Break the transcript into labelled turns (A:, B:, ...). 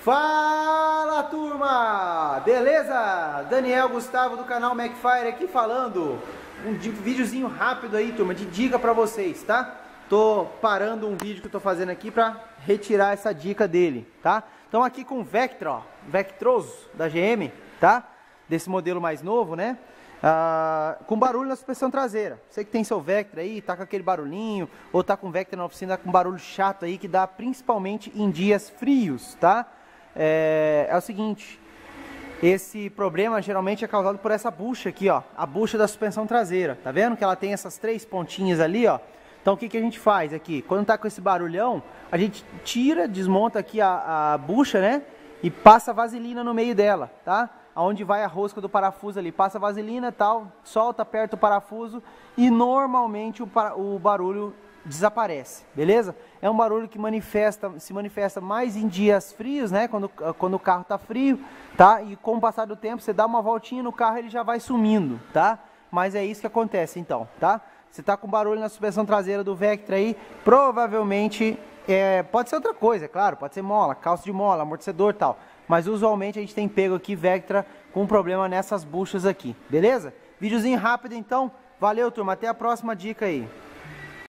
A: Fala, turma! Beleza? Daniel Gustavo do canal Macfire aqui falando. Um videozinho rápido aí, turma, de dica pra vocês, tá? Tô parando um vídeo que eu tô fazendo aqui pra retirar essa dica dele, tá? Então aqui com o Vectra, ó, Vectros da GM, tá? Desse modelo mais novo, né? Com barulho na suspensão traseira. Você que tem seu Vectra aí, tá com aquele barulhinho, ou tá com Vectra na oficina, tá com barulho chato aí, que dá principalmente em dias frios, tá? É o seguinte, esse problema geralmente é causado por essa bucha aqui, ó, a bucha da suspensão traseira. Tá vendo que ela tem essas três pontinhas ali, ó? Então o que a gente faz aqui? Quando tá com esse barulhão, a gente tira, desmonta aqui a bucha, né? E passa vaselina no meio dela, tá? Aonde vai a rosca do parafuso ali, passa vaselina e tal, solta, aperta o parafuso e normalmente o barulho desaparece, beleza? É um barulho que se manifesta mais em dias frios, né? Quando o carro tá frio, tá? E com o passar do tempo, você dá uma voltinha no carro, ele já vai sumindo, tá? Mas é isso que acontece então, tá? Você tá com barulho na suspensão traseira do Vectra aí, provavelmente pode ser outra coisa, é claro, pode ser mola, calço de mola, amortecedor e tal. Mas usualmente a gente tem pego aqui Vectra com problema nessas buchas aqui, beleza? Videozinho rápido então, valeu turma, até a próxima dica aí.